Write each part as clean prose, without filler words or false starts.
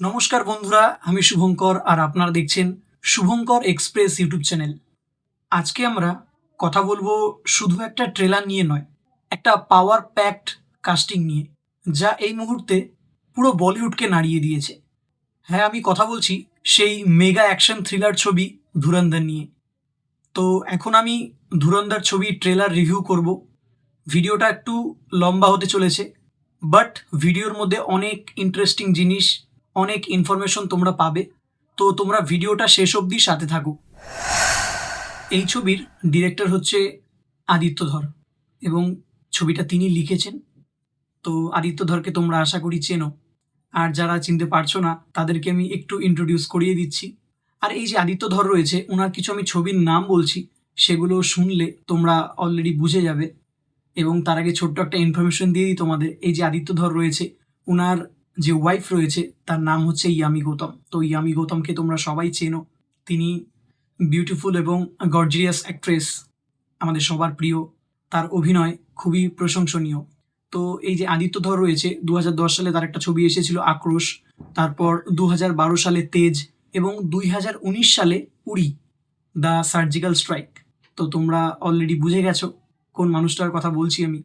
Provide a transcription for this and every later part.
নমস্কার বন্ধুরা, আমি শুভঙ্কর আর আপনারা দেখছেন শুভঙ্কর এক্সপ্রেস ইউটিউব চ্যানেল। আজকে আমরা কথা বলবো শুধু একটা ট্রেলার নিয়ে নয়, একটা পাওয়ার প্যাকড কাস্টিং নিয়ে, যা এই মুহূর্তে পুরো বলিউডকে নাড়িয়ে দিয়েছে। হ্যাঁ, আমি কথা বলছি সেই মেগা অ্যাকশন থ্রিলার ছবি ধুরন্ধর নিয়ে। তো এখন আমি ধুরন্ধর ছবির ট্রেলার রিভিউ করব। ভিডিওটা একটু লম্বা হতে চলেছে, বাট ভিডিওর মধ্যে অনেক ইন্টারেস্টিং জিনিস, অনেক ইনফরমেশন তোমরা পাবে। তো তোমরা ভিডিওটা শেষ অবধি সাথে থাকো। এই ছবির ডিরেক্টর হচ্ছে আদিত্য ধর এবং ছবিটা তিনি লিখেছেন। তো আদিত্য ধরকে তোমরা আশা করি চেনো, আর যারা চিনতে পারছো না তাদেরকে আমি একটু ইন্ট্রোডিউস করিয়ে দিচ্ছি। আর এই যে আদিত্য ধর রয়েছে, ওনার কিছু আমি ছবির নাম বলছি, সেগুলো শুনলে তোমরা অলরেডি বুঝে যাবে। এবং তার আগে ছোট্ট একটা ইনফরমেশন দিয়ে দিই তোমাদের। এই যে আদিত্য ধর রয়েছে, ওনার যে ওয়াইফ রয়েছে তার নাম হচ্ছে ইয়ামি গৌতম। তো ইয়ামি গৌতমকে তোমরা সবাই চেনো। তিনি বিউটিফুল এবং গর্জিয়াস অ্যাক্ট্রেস, আমাদের সবার প্রিয়। তার অভিনয় খুবই প্রশংসনীয়। তো এই যে আদিত্য ধর রয়েছে, 2010 সালে তার একটা ছবি এসেছিল আক্রোশ, তারপর 2012 সালে তেজ, এবং 2019 সালে উড়ি দ্য সার্জিক্যাল স্ট্রাইক। তো তোমরা অলরেডি বুঝে গেছো কোন মানুষটার কথা বলছি আমি।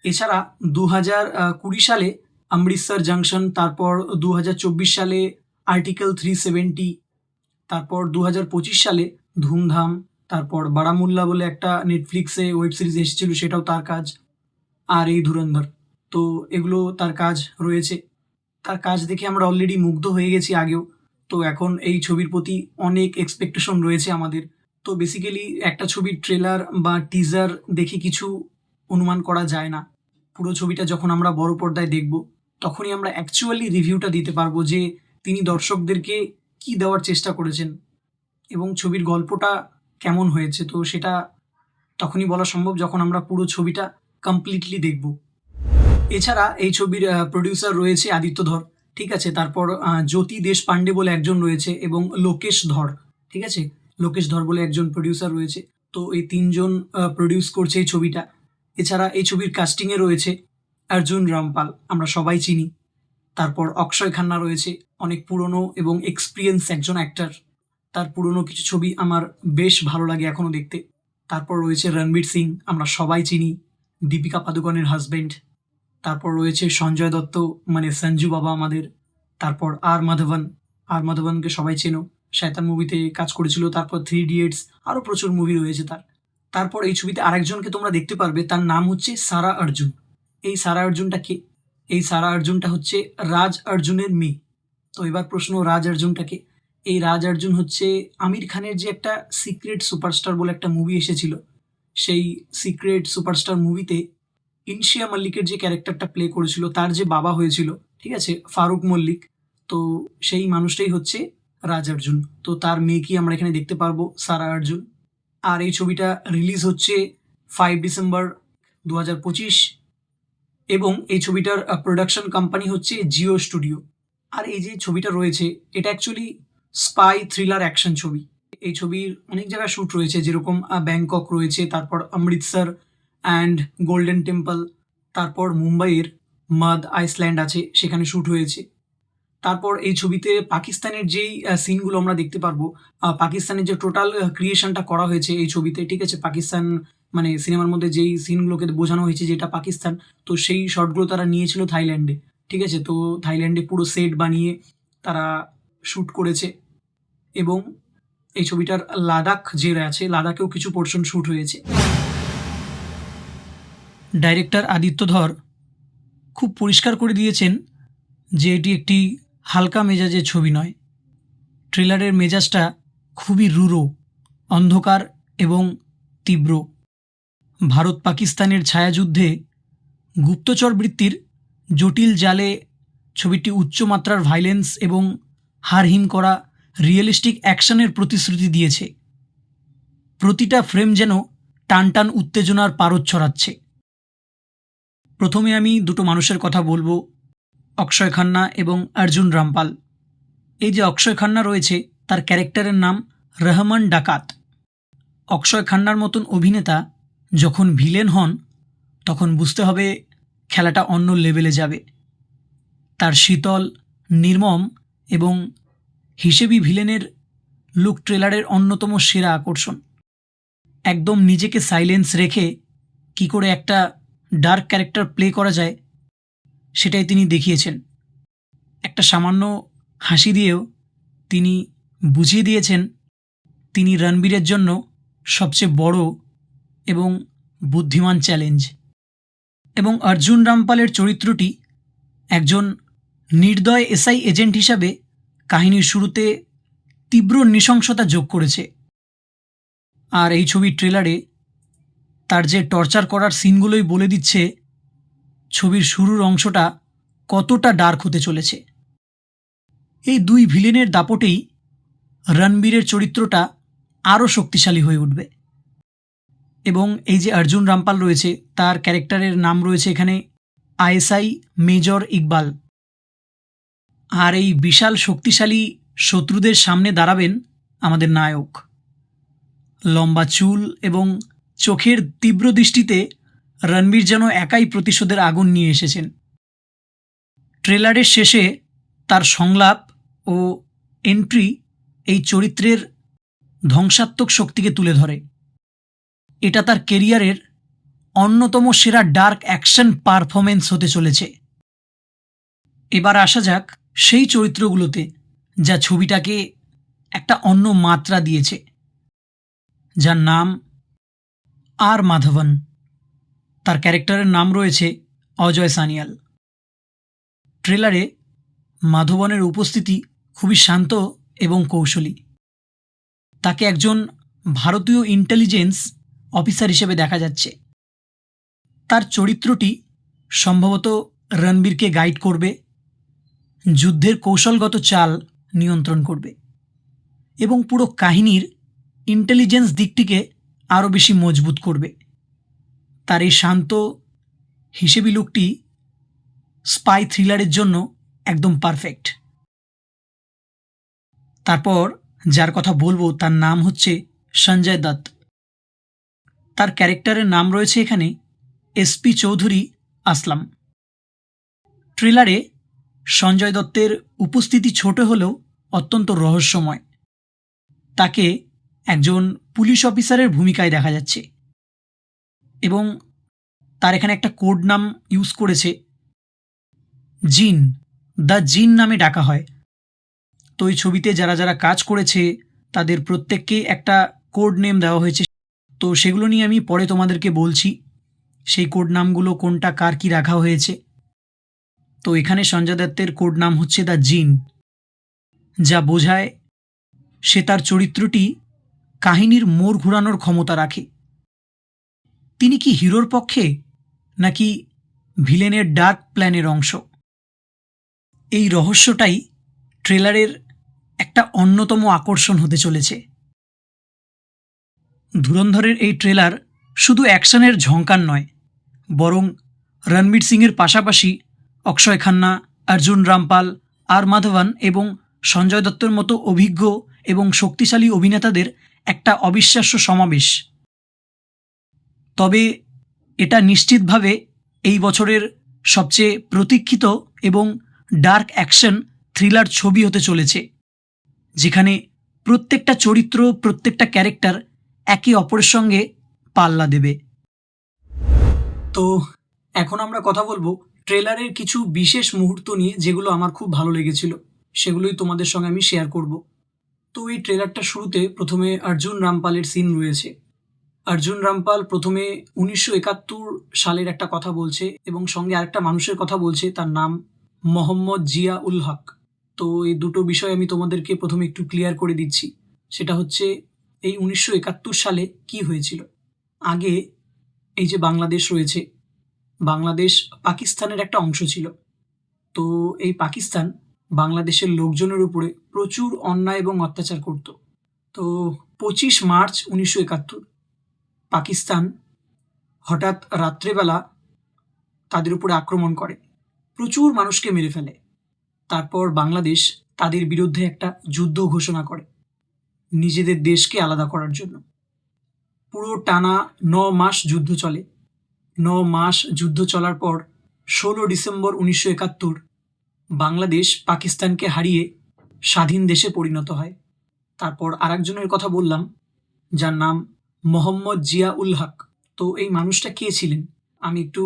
এছাড়া 2020 সালে অমৃতসর জাংশন, তারপর 2024 সালে আর্টিকেল 370, তারপর 2025 সালে ধুমধাম, তারপর বারামুল্লা বলে একটা নেটফ্লিক্সে ওয়েব সিরিজ এসেছিল, সেটাও তার কাজ। আর এই ধুরন্ধর, তো এগুলো তার কাজ রয়েছে। তার কাজ দেখে আমরা অলরেডি মুগ্ধ হয়ে গেছি আগেও। তো এখন এই ছবির প্রতি অনেক এক্সপেকটেশন রয়েছে আমাদের। তো বেসিক্যালি একটা ছবির ট্রেলার বা টিজার দেখে কিছু অনুমান করা যায় না। পুরো ছবিটা যখন আমরা বড় পর্দায় দেখব, তখনই আমরা অ্যাকচুয়ালি রিভিউটা দিতে পারবো যে তিনি দর্শকদেরকে কি দেওয়ার চেষ্টা করেছেন এবং ছবির গল্পটা কেমন হয়েছে। তো সেটা তখনই বলা সম্ভব যখন আমরা পুরো ছবিটা কমপ্লিটলি দেখব। এছাড়া এই ছবির প্রডিউসার রয়েছে আদিত্য ধর, ঠিক আছে। তারপর জ্যোতি দেশপান্ডে বলে একজন রয়েছে, এবং লোকেশ ধর, ঠিক আছে। লোকেশ ধর বলে একজন প্রডিউসার রয়েছে। তো এই তিনজন প্রডিউস করছে এই ছবিটা। এছাড়া এই ছবির কাস্টিংয়ে রয়েছে অর্জুন রামপাল, আমরা সবাই চিনি। তারপর অক্ষয় খান্না রয়েছে, অনেক পুরনো এবং এক্সপিরিয়েন্স একজন অ্যাক্টর। তার পুরনো কিছু ছবি আমার বেশ ভালো লাগে এখনও দেখতে। তারপর রয়েছে রণবীর সিং, আমরা সবাই চিনি, দীপিকা পাদুকোনের হাজব্যান্ড। তারপর রয়েছে সঞ্জয় দত্ত, মানে সঞ্জু বাবা আমাদের। তারপর আর মাধবনকে সবাই চেনো, শয়তান মুভিতে কাজ করেছিল, তারপর 3 ইডিয়টস, আরও প্রচুর মুভি রয়েছে তার। তারপর এই ছবিতে আরেকজনকে তোমরা দেখতে পারবে, তার নাম হচ্ছে সারা অর্জুন। এই সারা অর্জুনটা কে? এই সারা অর্জুনটা হচ্ছে রাজ অর্জুনের মেয়ে। তো এবার প্রশ্ন, রাজ অর্জুনটা কে? এই রাজ অর্জুন হচ্ছে আমির খানের যে একটা সিক্রেট সুপারস্টার বলে একটা মুভি এসেছিল, সেই সিক্রেট সুপারস্টার মুভিতে ইনশিয়া মল্লিকের যে ক্যারেক্টারটা প্লে করেছিল, তার যে বাবা হয়েছিল, ঠিক আছে, ফারুক মল্লিক। তো সেই মানুষটাই হচ্ছে রাজ অর্জুন। তো তার মেয়েকেই আমরা এখানে দেখতে পারবো, সারা অর্জুন। আর এই ছবিটা রিলিজ হচ্ছে 5 ডিসেম্বর 2025, এবং এই ছবিটার প্রোডাকশন কোম্পানি হচ্ছে জিও স্টুডিও। আর এই যে ছবিটা রয়েছে, এটা অ্যাকচুয়ালি স্পাই থ্রিলার অ্যাকশন ছবি। এই ছবির অনেক জায়গায় শ্যুট রয়েছে, যেরকম ব্যাংকক রয়েছে, তারপর অমৃতসর অ্যান্ড গোল্ডেন টেম্পল, তারপর মুম্বাইয়ের মাদ আইসল্যান্ড আছে, সেখানে শ্যুট হয়েছে। তারপর এই ছবিতে পাকিস্তানের যেই সিনগুলো আমরা দেখতে পারবো, পাকিস্তানের যে টোটাল ক্রিয়েশনটা করা হয়েছে এই ছবিতে, ঠিক আছে, পাকিস্তান মানে সিনেমার মধ্যে যেই সিনগুলোকে বোঝানো হয়েছে যেটা পাকিস্তান, তো সেই শটগুলো তারা নিয়েছিল থাইল্যান্ডে, ঠিক আছে। তো থাইল্যান্ডে পুরো সেট বানিয়ে তারা শ্যুট করেছে। এবং এই ছবিটার লাদাখ যে আছে, লাদাখেও কিছু পোর্শন শ্যুট হয়েছে। ডাইরেক্টর আদিত্য ধর খুব পরিষ্কার করে দিয়েছেন যে এটি একটি হালকা মেজাজের ছবি নয়। ট্রেলারের মেজাজটা খুবই রূঢ়, অন্ধকার এবং তীব্র। ভারত পাকিস্তানের ছায়াযুদ্ধে গুপ্তচর বৃত্তির জটিল জালে ছবিটি উচ্চমাত্রার ভায়োলেন্স এবং হাড়হিম করা রিয়েলিস্টিক অ্যাকশনের প্রতিশ্রুতি দিয়েছে। প্রতিটা ফ্রেম যেন টানটান উত্তেজনার পারদ ছড়াচ্ছে। প্রথমে আমি দুটো মানুষের কথা বলবো, অক্ষয় খান্না এবং অর্জুন রামপাল। এই যে অক্ষয় খান্না রয়েছে, তার ক্যারেক্টারের নাম রহমান ডাকাত। অক্ষয় খান্নার মতন অভিনেতা যখন ভিলেন হন, তখন বুঝতে হবে খেলাটা অন্য লেভেলে যাবে। তার শীতল, নির্মম এবং হিসেবি ভিলেনের লুক ট্রেলারের অন্যতম সেরা আকর্ষণ। একদম নিজেকে সাইলেন্স রেখে কি করে একটা ডার্ক ক্যারেক্টার প্লে করা যায় সেটাই তিনি দেখিয়েছেন। একটা সামান্য হাসি দিয়েও তিনি বুঝিয়ে দিয়েছেন তিনি রণবীরের জন্য সবচেয়ে বড় এবং বুদ্ধিমান চ্যালেঞ্জ। এবং অর্জুন রামপালের চরিত্রটি একজন নির্দয় এসআই এজেন্ট হিসাবে কাহিনীর শুরুতে তীব্র নৃশংসতা যোগ করেছে। আর এই ছবির ট্রেলারে তার যে টর্চার করার সিনগুলোই বলে দিচ্ছে ছবির শুরুর অংশটা কতটা ডার্ক হতে চলেছে। এই দুই ভিলেনের দাপটেই রণবীরের চরিত্রটা আরও শক্তিশালী হয়ে উঠবে। এবং এই যে অর্জুন রামপাল রয়েছে তার ক্যারেক্টারের নাম রয়েছে এখানে আইএসআই মেজর ইকবাল। আর এই বিশাল শক্তিশালী শত্রুদের সামনে দাঁড়াবেন আমাদের নায়ক। লম্বা চুল এবং চোখের তীব্র দৃষ্টিতে রণবীর যেন একাই প্রতিশোধের আগুন নিয়ে এসেছেন। ট্রেলারের শেষে তার সংলাপ ও এন্ট্রি এই চরিত্রের ধ্বংসাত্মক শক্তিকে তুলে ধরে। এটা তার কেরিয়ারের অন্যতম সেরা ডার্ক অ্যাকশন পারফরমেন্স হতে চলেছে। এবার আসা যাক সেই চরিত্রগুলোতে যা ছবিটাকে একটা অন্য মাত্রা দিয়েছে, যার নাম আর মাধবন। তার ক্যারেক্টারের নাম রয়েছে অজয় সানিয়াল। ট্রেলারে মাধবনের উপস্থিতি খুবই শান্ত এবং কৌশলী। তাকে একজন ভারতীয় ইন্টেলিজেন্স অফিসার হিসেবে দেখা যাচ্ছে। তার চরিত্রটি সম্ভবত রণবীরকে গাইড করবে, যুদ্ধের কৌশলগত চাল নিয়ন্ত্রণ করবে এবং পুরো কাহিনীর ইন্টেলিজেন্স দিকটিকে আরও বেশি মজবুত করবে। তার এই শান্ত হিসেবি লুকটি স্পাই থ্রিলারের জন্য একদম পারফেক্ট। তারপর যার কথা বলবো তার নাম হচ্ছে সঞ্জয় দত্ত। তার ক্যারেক্টারের নাম রয়েছে এখানে এসপি চৌধুরী আসলাম। ট্রেলারে সঞ্জয় দত্তের উপস্থিতি ছোট হলেও অত্যন্ত রহস্যময়। তাকে একজন পুলিশ অফিসারের ভূমিকায় দেখা যাচ্ছে এবং তার এখানে একটা কোড নাম ইউজ করেছে, জিন, দ্য জিন নামে ডাকা হয়। তো এই ছবিতে যারা যারা কাজ করেছে তাদের প্রত্যেককেই একটা কোড নেম দেওয়া হয়েছে। তো সেগুলো নিয়ে আমি পরে তোমাদেরকে বলছি সেই কোড নামগুলো কোনটা কার কি রাখা হয়েছে। তো এখানে সঞ্জয় দত্তের কোড নাম হচ্ছে দ্য জিন, যা বোঝায় সে তার চরিত্রটি কাহিনীর মোড় ঘোরানোর ক্ষমতা রাখে। তিনি কি হিরোর পক্ষে নাকি ভিলেনের ডার্ক প্ল্যানের অংশ? এই রহস্যটাই ট্রেলারের একটা অন্যতম আকর্ষণ হতে চলেছে। ধুরন্ধরের এই ট্রেলার শুধু অ্যাকশনের ঝঙ্কার নয়, বরং রণবীর সিংয়ের পাশাপাশি অক্ষয় খান্না, অর্জুন রামপাল, আর মাধবন এবং সঞ্জয় দত্তের মতো অভিজ্ঞ এবং শক্তিশালী অভিনেতাদের একটা অবিশ্বাস্য সমাবেশ। তবে এটা নিশ্চিতভাবে এই বছরের সবচেয়ে প্রতীক্ষিত এবং ডার্ক অ্যাকশন থ্রিলার ছবি হতে চলেছে, যেখানে প্রত্যেকটা চরিত্র, প্রত্যেকটা ক্যারেক্টার একে অপরের সঙ্গে পাল্লা দেবে। তো এখন আমরা কথা বলবো ট্রেলারের কিছু বিশেষ মুহূর্ত নিয়ে, যেগুলো আমার খুব ভালো লেগেছিল, সেগুলোই তোমাদের সঙ্গে আমি শেয়ার করব। তো এই ট্রেলারটা শুরুতে প্রথমে অর্জুন রামপালের সিন রয়েছে। অর্জুন রামপাল প্রথমে 1971 সালের একটা কথা বলছে এবং সঙ্গে আরেকটা মানুষের কথা বলছে, তার নাম মোহাম্মদ জিয়া উল হক। তো এই দুটো বিষয় আমি তোমাদেরকে প্রথমে একটু ক্লিয়ার করে দিচ্ছি। সেটা হচ্ছে এই 1971 সালে কি হয়েছিল। আগে এই যে বাংলাদেশ রয়েছে, বাংলাদেশ পাকিস্তানের একটা অংশ ছিল। তো এই পাকিস্তান বাংলাদেশের লোকজনের উপরে প্রচুর অন্যায় এবং অত্যাচার করত। তো 25 মার্চ 1971 পাকিস্তান হঠাৎ রাত্রেবেলা তাদের উপরে আক্রমণ করে, প্রচুর মানুষকে মেরে ফেলে। তারপর বাংলাদেশ তাদের বিরুদ্ধে একটা যুদ্ধ ঘোষণা করে নিজেদের দেশকে আলাদা করার জন্য। পুরো টানা 9 মাস যুদ্ধ চলে। 9 মাস যুদ্ধ চলার পর 16 ডিসেম্বর 1971 বাংলাদেশ পাকিস্তানকে হারিয়ে স্বাধীন দেশে পরিণত হয়। তারপর আরেকজনের কথা বললাম, যার নাম মোহাম্মদ জিয়া উল হক। তো এই মানুষটা কে ছিলেন আমি একটু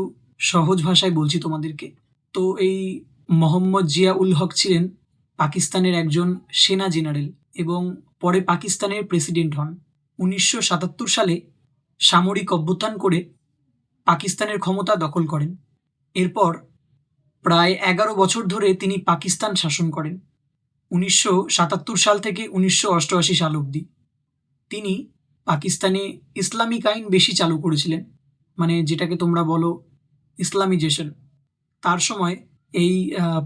সহজ ভাষায় বলছি তোমাদেরকে। তো এই মোহাম্মদ জিয়া উল হক ছিলেন পাকিস্তানের একজন সেনা জেনারেল এবং পরে পাকিস্তানের প্রেসিডেন্ট হন। 1977 সালে সামরিক অভ্যুত্থান করে পাকিস্তানের ক্ষমতা দখল করেন। এরপর প্রায় 11 বছর ধরে তিনি পাকিস্তান শাসন করেন, 1977 সাল থেকে 1988 সাল অবধি। তিনি পাকিস্তানে ইসলামিক আইন বেশি চালু করেছিলেন, মানে যেটাকে তোমরা বলো ইসলামিজেশন। তার সময় এই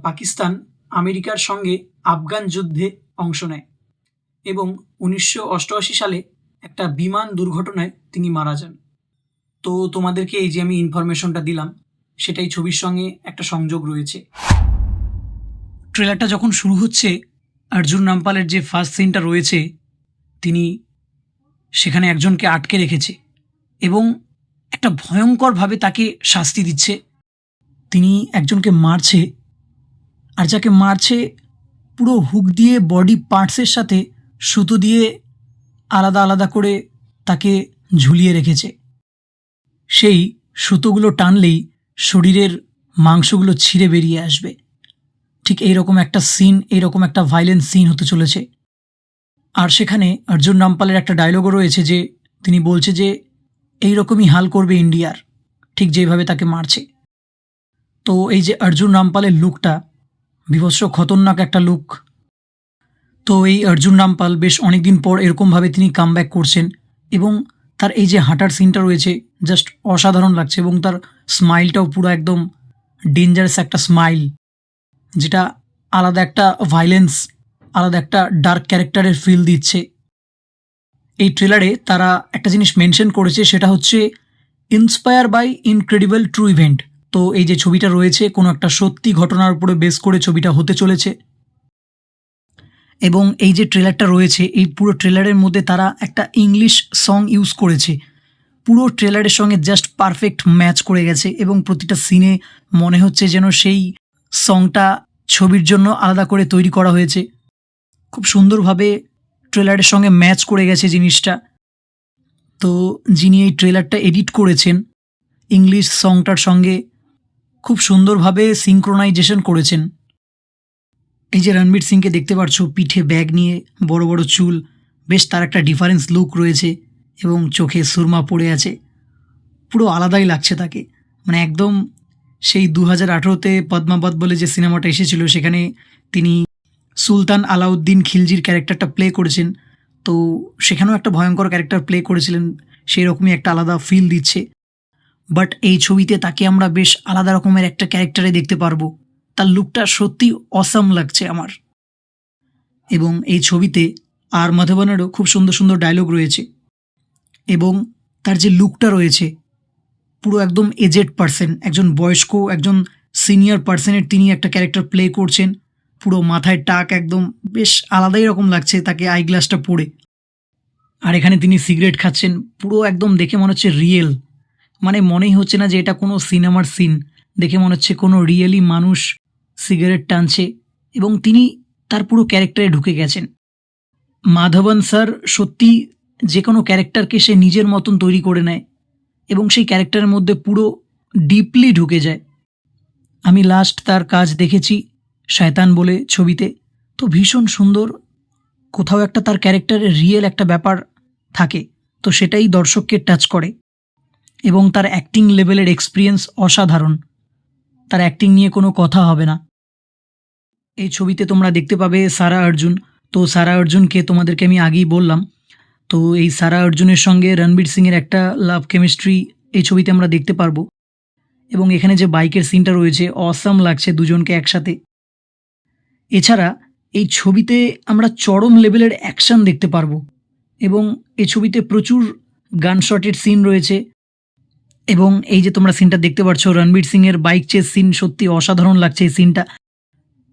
পাকিস্তান আমেরিকার সঙ্গে আফগান যুদ্ধে অংশ নেয় এবং 1988 সালে একটা বিমান দুর্ঘটনায় তিনি মারা যান। তো তোমাদেরকে এই যে আমি ইনফরমেশনটা দিলাম সেটাই ছবির সঙ্গে একটা সংযোগ রয়েছে। ট্রেলারটা যখন শুরু হচ্ছে, অর্জুন রামপালের যে ফার্স্ট সিনটা রয়েছে, তিনি সেখানে একজনকে আটকে রেখেছে এবং একটা ভয়ঙ্করভাবে তাকে শাস্তি দিচ্ছে। তিনি একজনকে মারছে, আর যাকে মারছে পুরো হুক দিয়ে বডি পার্টসের সাথে সুতো দিয়ে আলাদা আলাদা করে তাকে ঝুলিয়ে রেখেছে। সেই সুতোগুলো টানলেই শরীরের মাংসগুলো ছিঁড়ে বেরিয়ে আসবে। ঠিক এইরকম একটা সিন, এইরকম একটা ভাইলেন্ট সিন হতে চলেছে। আর সেখানে অর্জুন রামপালের একটা ডায়লগও রয়েছে যে তিনি বলছে যে এইরকমই হাল করবে ইন্ডিয়ার, ঠিক যেভাবে তাকে মারছে। তো এই যে অর্জুন রামপালের লুকটা বিভৎস খতরনাক একটা লুক। তো এই অর্জুন রামপাল বেশ অনেকদিন পর এরকমভাবে তিনি কামব্যাক করছেন এবং তার এই যে হাঁটার সিনটা রয়েছে জাস্ট অসাধারণ লাগছে এবং তার স্মাইলটাও পুরো একদম ডেঞ্জারাস একটা স্মাইল, যেটা আলাদা একটা ভাইলেন্স, আলাদা একটা ডার্ক ক্যারেক্টারের ফিল দিচ্ছে। এই ট্রেলারে তারা একটা জিনিস মেনশন করেছে, সেটা হচ্ছে inspire by incredible true event. তো এই যে ছবিটা রয়েছে কোনো একটা সত্যি ঘটনার উপরে বেস করে ছবিটা হতে চলেছে। এবং এই যে ট্রেলারটা রয়েছে, এই পুরো ট্রেলারের মধ্যে তারা একটা ইংলিশ সং ইউজ করেছে, পুরো ট্রেলারের সঙ্গে জাস্ট পারফেক্ট ম্যাচ করে গেছে এবং প্রতিটা সিনে মনে হচ্ছে যেন সেই সংটা ছবির জন্য আলাদা করে তৈরি করা হয়েছে। খুব সুন্দরভাবে ট্রেলারের সঙ্গে ম্যাচ করে গেছে জিনিসটা। তো যিনি এই ট্রেলারটা এডিট করেছেন ইংলিশ সংটার সঙ্গে খুব সুন্দরভাবে সিঙ্ক্রোনাইজেশন করেছেন। এই যে রণবীর সিংকে দেখতে পাচ্ছ পিঠে ব্যাগ নিয়ে, বড় বড় চুল, বেশ তার একটা ডিফারেন্স লুক রয়েছে এবং চোখে সুরমা পড়ে আছে, পুরো আলাদাই লাগছে তাকে। মানে একদম সেই 2018-তে পদ্মাবত বলে যে সিনেমাটা এসেছিল সেখানে তিনি সুলতান আলাউদ্দিন খিলজির ক্যারেক্টারটা প্লে করেছেন, তো সেখানেও একটা ভয়ঙ্কর ক্যারেক্টার প্লে করেছিলেন, সেই রকমই একটা আলাদা ফিল দিচ্ছে। বাট এই ছবিতে তাকে আমরা বেশ আলাদা রকমের একটা ক্যারেক্টারে দেখতে পারবো। তার লুকটা সত্যি অসাম লাগছে আমার। এবং এই ছবিতে আর মাধবনেরও খুব সুন্দর সুন্দর ডায়লগ রয়েছে এবং তার যে লুকটা রয়েছে পুরো একদম এজেড পার্সন, একজন বয়স্ক, একজন সিনিয়র পার্সনের তিনি একটা ক্যারেক্টার প্লে করছেন। পুরো মাথায় টাক, একদম বেশ আলাদাই রকম লাগছে তাকে আই গ্লাসটা পরে। আর এখানে তিনি সিগারেট খাচ্ছেন, পুরো একদম দেখে মনে হচ্ছে রিয়েল, মানে মনেই হচ্ছে না যে এটা কোনো সিনেমার সিন, দেখে মনে হচ্ছে কোনো রিয়েলি মানুষ সিগারেট টানছে এবং তিনি তার পুরো ক্যারেক্টারে ঢুকে গেছেন। মাধবন স্যার সত্যি যে কোনো ক্যারেক্টারকে সে নিজের মতন তৈরি করে নেয় এবং সেই ক্যারেক্টারের মধ্যে পুরো ডিপলি ঢুকে যায়। আমি লাস্ট তার কাজ দেখেছি শয়তান বলে ছবিতে, তো ভীষণ সুন্দর, কোথাও একটা তার ক্যারেক্টারের রিয়েল একটা ব্যাপার থাকে, তো সেটাই দর্শককে টাচ করে এবং তার অ্যাক্টিং লেভেলের এক্সপিরিয়েন্স অসাধারণ, তার অ্যাক্টিং নিয়ে কোনো কথা হবে না। এই ছবিতে তোমরা দেখতে পাবে সারা অর্জুন। তো সারা অর্জুনকে তোমাদেরকে আমি আগেই বললাম, তো এই সারা অর্জুনের সঙ্গে রণবীর সিংয়ের একটা লাভ কেমিস্ট্রি এই ছবিতে আমরা দেখতে পারবো এবং এখানে যে বাইকের সিনটা রয়েছে অসাম লাগছে দুজনকে একসাথে। এছাড়া এই ছবিতে আমরা চরম লেভেলের অ্যাকশন দেখতে পারবো এবং এই ছবিতে প্রচুর গানশটের সিন রয়েছে এবং এই যে তোমরা সিনটা দেখতে পাচ্ছ রণবীর সিংয়ের বাইক চেস সিন, সত্যি অসাধারণ লাগছে এই সিনটা।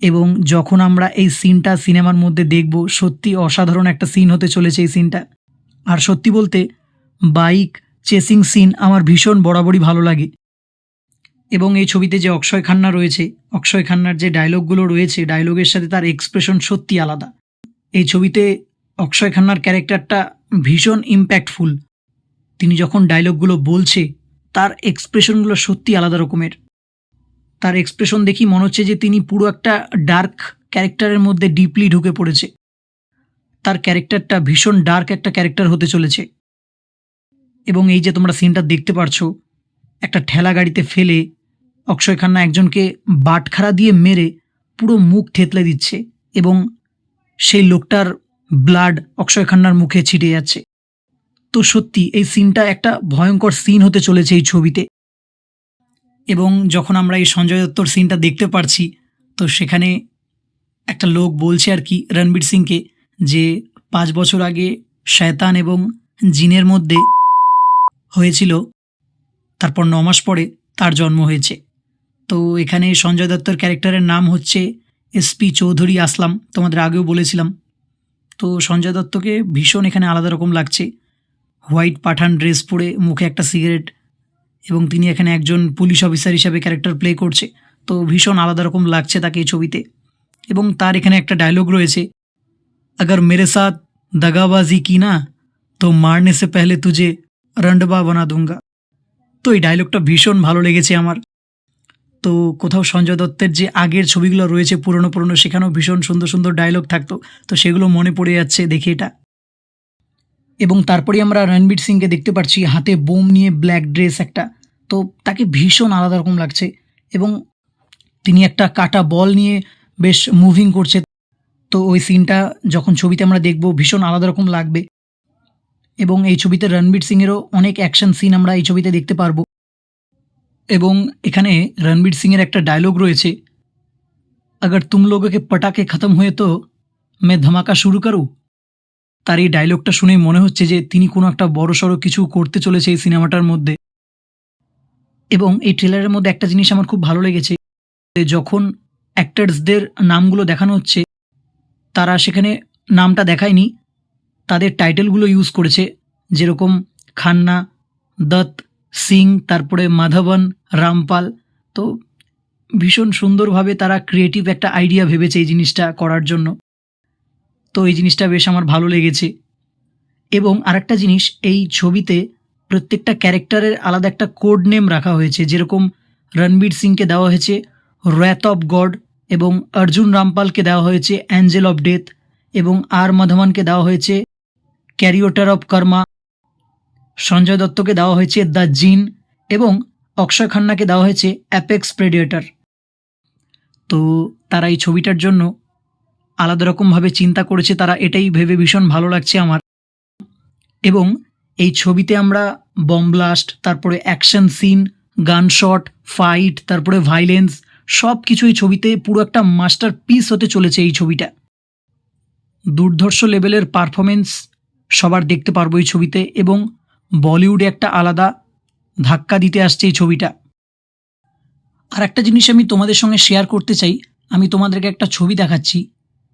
এবং যখন আমরা এই সিনটা সিনেমার মধ্যে দেখব, সত্যি অসাধারণ একটা সিন হতে চলেছে এই সিনটা। আর সত্যি বলতে বাইক চেসিং সিন আমার ভীষণ বরাবরই ভালো লাগে এবং এই ছবিতে যে অক্ষয় খান্না রয়েছে, অক্ষয় খান্নার যে ডায়লগগুলো রয়েছে, ডায়লগের সাথে তার এক্সপ্রেশন সত্যি আলাদা। এই ছবিতে অক্ষয় খান্নার ক্যারেক্টারটা ভীষণ ইম্প্যাক্টফুল। তিনি যখন ডায়লগগুলো বলছে, তার এক্সপ্রেশনগুলো সত্যি আলাদা রকমের। তার এক্সপ্রেশন দেখি মনে হচ্ছে যে তিনি পুরো একটা ডার্ক ক্যারেক্টারের মধ্যে ডিপলি ঢুকে পড়েছে। তার ক্যারেক্টারটা ভীষণ ডার্ক একটা ক্যারেক্টার হতে চলেছে। এবং এই যে তোমরা সিনটা দেখতে পারছো, একটা ঠেলা গাড়িতে ফেলে অক্ষয় খান্না একজনকে বাটখারা দিয়ে মেরে পুরো মুখ থেতলে দিচ্ছে এবং সেই লোকটার ব্লাড অক্ষয় খান্নার মুখে ছিটে যাচ্ছে। তো সত্যি এই সিনটা একটা ভয়ঙ্কর সিন হতে চলেছে এই ছবিতে। এবং যখন আমরা এই সঞ্জয় দত্তর সিনটা দেখতে পারছি, তো সেখানে একটা লোক বলছে আর কি রণবীর সিংকে যে 5 বছর আগে শয়তান এবং জিনের মধ্যে হয়েছিল, তারপর 9 মাস পরে তার জন্ম হয়েছে। তো এখানে সঞ্জয় দত্তর ক্যারেক্টারের নাম হচ্ছে এসপি চৌধুরী আসলাম, তোমাদের আগেও বলেছিলাম। তো সঞ্জয় দত্তকে ভীষণ এখানে আলাদা রকম লাগছে, হোয়াইট পাঠান ড্রেস পরে, মুখে একটা সিগারেট, এবং তিনি এখানে একজন পুলিশ অফিসার হিসাবে ক্যারেক্টার প্লে করছে। তো ভীষণ আলাদা রকম লাগছে তাকে এই ছবিতে। এবং তার এখানে একটা ডায়লগ রয়েছে, अगर मेरे साथ दगाबाजी की ना तो मारने से पहले तुझे रंडबा बना दूंगा। তো এই ডায়লগটা ভীষণ ভালো লেগেছে আমার। তো কোথাও সঞ্জয় দত্তের যে আগের ছবিগুলো রয়েছে পুরনো পুরনো, সেখানেও ভীষণ সুন্দর সুন্দর ডায়লগ থাকতো, তো সেগুলো মনে পড়ে যাচ্ছে দেখে এটা। এবং তারপরে আমরা রণবীর সিংকে দেখতে পাচ্ছি হাতে বোম নিয়ে, ব্ল্যাক ড্রেস একটা, তো তাকে ভীষণ আলাদা রকম লাগছে। এবং তিনি একটা কাটা বল নিয়ে বেশ মুভিং করছে। তো ওই সিনটা যখন ছবিতে আমরা দেখব ভীষণ আলাদা রকম লাগবে। এবং এই ছবিতে রণবীর সিংয়েরও অনেক অ্যাকশন সিন আমরা এই ছবিতে দেখতে পারবো। এবং এখানে রণবীর সিংয়ের একটা ডায়লগ রয়েছে, अगर तुम लोगों के पटाखे खत्म हुए तो मैं धमाका शुरू करूं। তার এই ডায়লগটা শুনেই মনে হচ্ছে যে তিনি কোনো একটা বড়সড় কিছু করতে চলেছে এই সিনেমাটার মধ্যে। এবং এই ট্রেলারের মধ্যে একটা জিনিস আমার খুব ভালো লেগেছে, যে যখন অ্যাক্টার্সদের নামগুলো দেখানো হচ্ছে, তারা সেখানে নামটা দেখায়নি, তাদের টাইটেলগুলো ইউজ করেছে, যেরকম খান্না, দত্ত, সিং, তারপরে মাধবন, রামপাল। তো ভীষণ সুন্দরভাবে তারা ক্রিয়েটিভ একটা আইডিয়া ভেবেছে এই জিনিসটা করার জন্য। তো এই জিনিসটা বেশ আমার ভালো লেগেছে। এবং আরেকটা জিনিস, এই ছবিতে প্রত্যেকটা ক্যারেক্টারের আলাদা একটা কোড নেম রাখা হয়েছে। যেরকম রণবীর সিংকে দেওয়া হয়েছে র্যাথ অফ গড, এবং অর্জুন রামপালকে দেওয়া হয়েছে অ্যাঞ্জেল অফ ডেথ, এবং আর মাধবনকে দেওয়া হয়েছে ক্যারিওটার অফ কর্মা, সঞ্জয় দত্তকে দেওয়া হয়েছে দ্য জিন, এবং অক্ষয় খান্নাকে দেওয়া হয়েছে অ্যাপেক্স প্রেডিয়েটর। তো তারা এই ছবিটার জন্য আলাদা রকমভাবে চিন্তা করেছে, তারা এটাই ভেবে ভীষণ ভালো লাগছে আমার। এবং এই ছবিতে আমরা বম ব্লাস্ট, তারপরে অ্যাকশন সিন, গান শট, ফাইট, তারপরে ভাইলেন্স, সব কিছু এই ছবিতে পুরো একটা মাস্টার পিস হতে চলেছে এই ছবিটা। দুর্ধর্ষ লেভেলের পারফরমেন্স সবার দেখতে পারবো এই ছবিতে, এবং বলিউডে একটা আলাদা ধাক্কা দিতে আসছে এই ছবিটা। আর একটা জিনিস আমি তোমাদের সঙ্গে শেয়ার করতে চাই, আমি তোমাদেরকে একটা ছবি দেখাচ্ছি।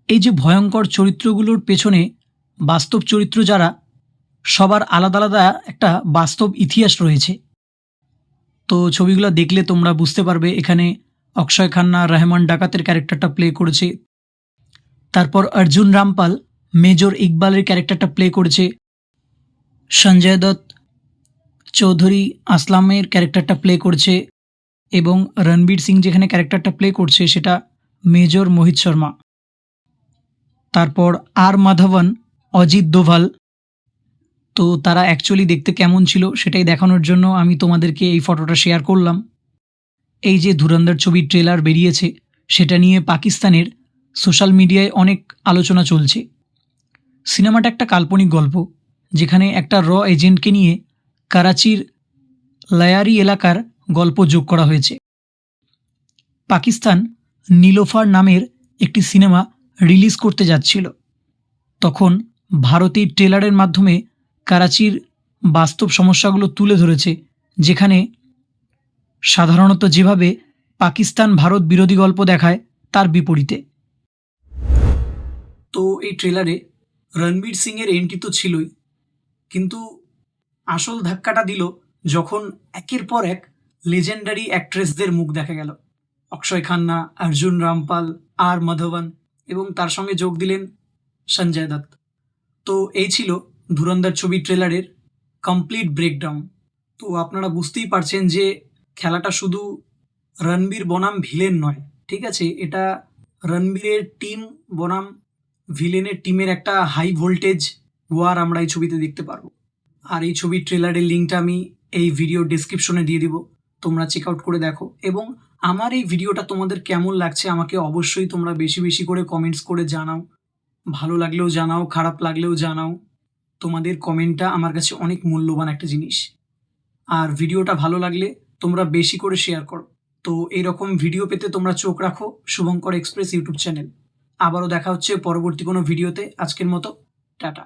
এই যে ভয়ঙ্কর চরিত্রগুলোর পেছনে বাস্তব চরিত্র যারা, সবার আলাদা আলাদা একটা বাস্তব ইতিহাস রয়েছে। তো ছবিগুলো দেখলে তোমরা বুঝতে পারবে। এখানে অক্ষয় খান্না রহমান ডাকাতের ক্যারেক্টারটা প্লে করেছে, তারপর অর্জুন রামপাল মেজর ইকবালের ক্যারেক্টারটা প্লে করেছে, সঞ্জয় দত্ত চৌধুরী আসলামের ক্যারেক্টারটা প্লে করছে, এবং রণবীর সিং যেখানে ক্যারেক্টারটা প্লে করছে সেটা মেজর মোহিত শর্মা। তারপর আর মাধবন অজিত দোভাল। তো তারা অ্যাকচুয়ালি দেখতে কেমন ছিল সেটাই দেখানোর জন্য আমি তোমাদেরকে এই ফটোটা শেয়ার করলাম। এই যে ধুরন্ধর ছবির ট্রেলার বেরিয়েছে, সেটা নিয়ে পাকিস্তানের সোশ্যাল মিডিয়ায় অনেক আলোচনা চলছে। সিনেমাটা একটা কাল্পনিক গল্প, যেখানে একটা র এজেন্টকে নিয়ে করাচির লায়ারি এলাকার গল্প যোগ করা হয়েছে। পাকিস্তান নীলোফার নামের একটি সিনেমা রিলিজ করতে যাচ্ছিল, তখন ভারতের ট্রেলারের মাধ্যমে করাচির বাস্তব সমস্যাগুলো তুলে ধরেছে, যেখানে সাধারণত যেভাবে পাকিস্তান ভারত বিরোধী গল্প দেখায় তার বিপরীতে। তো এই ট্রেলারে রণবীর সিংয়ের এন্ট্রি তো ছিলই, কিন্তু আসল ধাক্কাটা দিল যখন একের পর এক লেজেন্ডারি অ্যাক্ট্রেসদের মুখ দেখা গেল। অক্ষয় খান্না, অর্জুন রামপাল, আর মাধবন এবং তার সঙ্গে যোগ দিলেন সঞ্জয় দত্ত। তো এই ছিল ধুরন্ধর ছবি ট্রেলারের কমপ্লিট ব্রেকডাউন। তো আপনারা বুঝতেই পারছেন যে খেলাটা শুধু রণবীর বনাম ভিলেন নয়, ঠিক আছে, এটা রণবীরের টিম বনাম ভিলেনের টিমের একটা হাই ভোল্টেজ ওয়ার আমরা এই ছবিতে দেখতে পারবো। আর এই ছবির ট্রেলারের লিঙ্কটা আমি এই ভিডিও ডিসক্রিপশনে দিয়ে দিব, তোমরা চেক আউট করে দেখো। এবং আমার এই ভিডিওটা তোমাদের কেমন লাগছে আমাকে অবশ্যই তোমরা বেশি বেশি করে কমেন্টস করে জানাও। ভালো লাগলেও জানাও, খারাপ লাগলেও জানাও। তোমাদের কমেন্টটা আমার কাছে অনেক মূল্যবান একটা জিনিস। আর ভিডিওটা ভালো লাগলে তোমরা বেশি করে শেয়ার করো। তো এইরকম ভিডিও পেতে তোমরা চোখ রাখো শুভঙ্কর এক্সপ্রেস ইউটিউব চ্যানেল। আবারও দেখা হচ্ছে পরবর্তী কোনো ভিডিওতে। আজকের মতো টাটা।